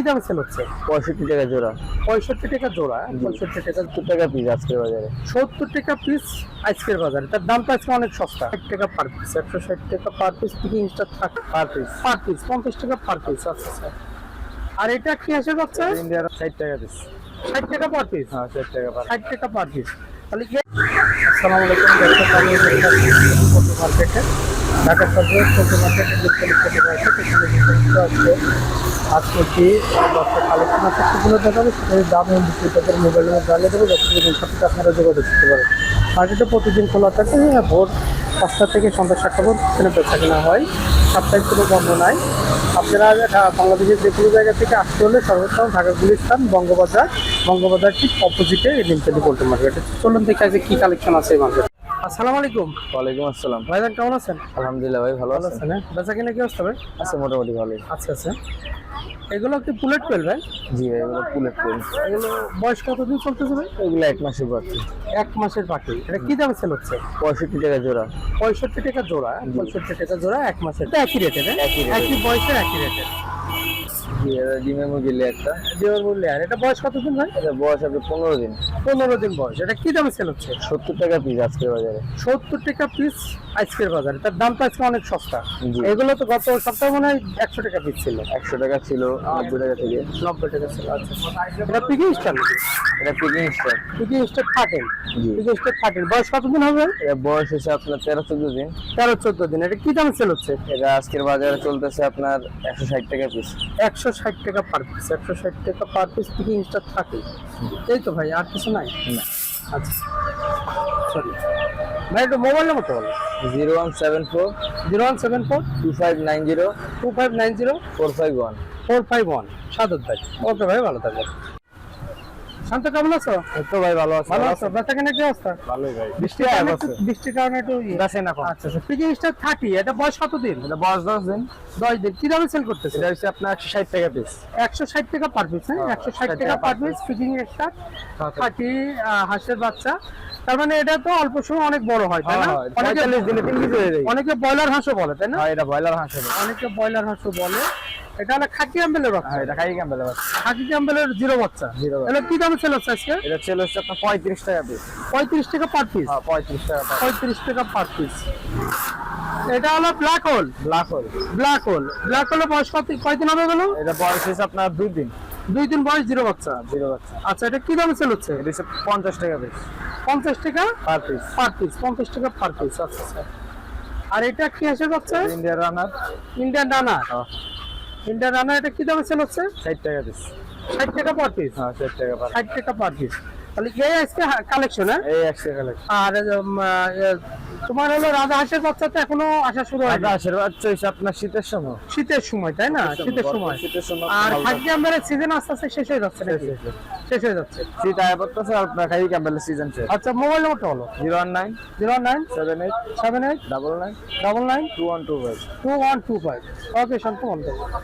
দামে সেল হচ্ছে? 65 টাকা জোড়া। 65 টাকা জোড়া, 65 টাকা। 70 টাকা পিস আজকের বাজারে। 70 টাকা পিস আজকের বাজারে। তার দামটা আজকে অনেক সস্তা। 60 টাকা পার পিস, 160 টাকা পার পিস থেকে ইনস্টার থাকে পার পিস। 50 টাকা পার পিস। আচ্ছা আচ্ছা। আর এটা কি হাঁসের বাচ্চা? ইন্ডিয়ার 60 টাকা পিস। 60 টাকা পার পিস। হ্যাঁ 60 টাকা পার। 60 টাকা পার পিস। তাহলে কি? আসসালামু আলাইকুম দর্শক, আমি পশু মার্কেটে ঢাকা শহরের পশু মার্কেটে আজকে কি দশটা কালেকশন আছে সেগুলো দেখাবো, সেটার দাম এবং বিক্রেতাদের মোবাইল নম্বর জানিয়ে দেবো, যতটুকু সাথে আপনারা যোগাযোগ করতে পারেন। মার্কেটে প্রতিদিন খোলা থাকে, ভোর 5টা থেকে সন্ধ্যা 7টা পর্যন্ত বেচা কেনা হয়। সাপ্তাহিক কোনো বন্ধ নাই। আপনারা বাংলাদেশের যে কোনো জায়গা থেকে আসতে হলে সর্বপ্রথম ঢাকা গুলিস্তান বঙ্গবাজার ঠিক অপোজিটে নীলতলি পোল্ট্রি মার্কেট। চলুন দেখে আজকে কি কালেকশন আছে এই মার্কেটে। আসসালামু আলাইকুম। ওয়ালাইকুম আসসালাম। ভাইজান কেমন আছেন? আলহামদুলিল্লাহ ভাই, ভালো আছেন? হ্যাঁ, বেচা কিনা কি অবস্থা ভাই? আছে মোটামুটি ভালোই। আচ্ছা আচ্ছা। এগুলো কি বুলেট কোয়েল ভাই? জি ভাই, এগুলো পুলেট কোয়েল। এগুলো বয়স কতদিন চলতেছে ভাই? এগুলো 1 মাসের বাচ্চা। 1 মাসের পাখি। এটা কি দামে সেল হচ্ছে? 65 টাকা জোড়া। 65 টাকা জোড়া, 65 টাকা জোড়া 1 মাসের। তো একই রেটে, একই rate। একই বয়সের একই রেটে। জি, এটা ডিমে মুরগিলে একটা। জিওর মূল্যে। আর এটা বয়স কতদিন ভাই? এটা বয়স হবে 15 দিন। 15 দিন বয়স। এটা কি দামে সেল হচ্ছে? 70 টাকা পিস আজকের বাজারে। 70 টাকা পিস আজকের বাজারে। তার দামটা আজকে অনেক সস্তা। জি। এগুলো তো গত সপ্তাহে মনে হয় 100 টাকা পিস ছিল। 100 টাকা ছিল 90 টাকা থেকে। 90 টাকা ছিল। আচ্ছা। এটা পিকিং স্টার নাকি? এটা পিকিং স্টার। Picking star 13। জি। পিকিং স্টার 13 বয়স কতদিন হবে? এটা বয়স হচ্ছে আপনার 13-14 দিন। 13-14 দিন। এটা কি দামে সেল হচ্ছে? এটা আজকের বাজারে চলতেছে আপনার 160 টাকা পিস। 160 টাকা পার পিস। 160 টাকা পার পিস পিকিং স্টার থাকে। এই তো ভাই, আর কিছু নাই? না। আচ্ছা সরি ভাই, একটু মোবাইল নাম্বারটা বলো। 0174 0174 2590 2590 451। 451। সাদত ভাই। ওকে ভাই, ভালো থাকবেন। শান্ত, কেমন আছো? এই তো ভাই ভালো আছে। ভালো আছো? বেচা কেনা কি অবস্থা? ভালোই ভাই। বৃষ্টির কারণে বৃষ্টির কারণে একটু দেখেন এখন। আচ্ছা আচ্ছা। পিকিং স্টার 30, এটা বয়স কতদিন? এটা বয়স 10 দিন। 10 দিন। কি দামে সেল করতেছে? এটা হচ্ছে আপনার 160 টাকা পিস। 160 টাকা পার পিস। হ্যাঁ, 160 টাকা পার পিস পিকিং স্টার 30 হাঁসের বাচ্চা। তার মানে এটা তো অল্প সময় অনেক বড় হয়, তাই না? অনেকে 45 দিনে 3 কেজি হয়ে যায়। অনেকে ব্রয়লার হাঁসও বলে, তাই না? হ্যাঁ, এটা ব্রয়লার হাঁস হবে। অনেকে ব্রয়লার হাঁসও বলে। এটা হলো খাকি ক্যাম্বেলের বাচ্চা। হ্যাঁ, এটা খাই ক্যাম্বেলের বাচ্চা। খাকি ক্যাম্বেলের জিরো বাচ্চা। জিরো বাচ্চা। এটা কি দামে সেল হচ্ছে আজকে? এটা সেল হচ্ছে আপনার 35 টাকা পিস। 35 টাকা পার পিস। হ্যাঁ, 35 টাকা পিস। 35 টাকা পার পিস। এটা হলো black hole. Black hole. Black হোলের বয়স কয়দিন হবে বলো? এটা বয়স হচ্ছে আপনার 2 দিন। 2 দিন বয়স, জিরো বাচ্চা। জিরো বাচ্চা। আচ্ছা, এটা কি দামে সেল হচ্ছে? এটা হচ্ছে 50 টাকা পিস। 50 টাকা পার পিস। Per piece. 50 টাকা পার পিস। আচ্ছা আচ্ছা। আর এটা কি হাঁসের বাচ্চা? Indian runner. Indian runner. হ্যাঁ, ইন্ডিয়ান রানার। এটা কি দামে সেল হচ্ছে? 60 টাকা পিস। 60 টাকা পার পিস। হ্যাঁ, 60 টাকা পার। 60 টাকা পার পিস। তাহলে এই আজকে কালেকশন। হ্যাঁ। এই 100 টাকা লাগে। আর তোমার হলো রাজা হাঁসের বাচ্চা তো এখনো আসা শুরু হয়নি। এটা আশীর্বাদ চলছে আপনার শীতের সময়। শীতের সময়, তাই না? শীতের সময়। শীতের সময় আর ভালো খাকি ক্যাম্বেলের সিজন আস্তে আস্তে শেষ হয়ে যাচ্ছে নাকি? শেষ হয়ে যাচ্ছে। শীত আয় পড়তেছে, আপনার খাই ক্যাম্বেলের সিজন শেষ। আচ্ছা, মোবাইল নম্বরটা বলো। 019 09 78 78 99 99 2125। 2125। ওকে শান্ত, বন্ধ।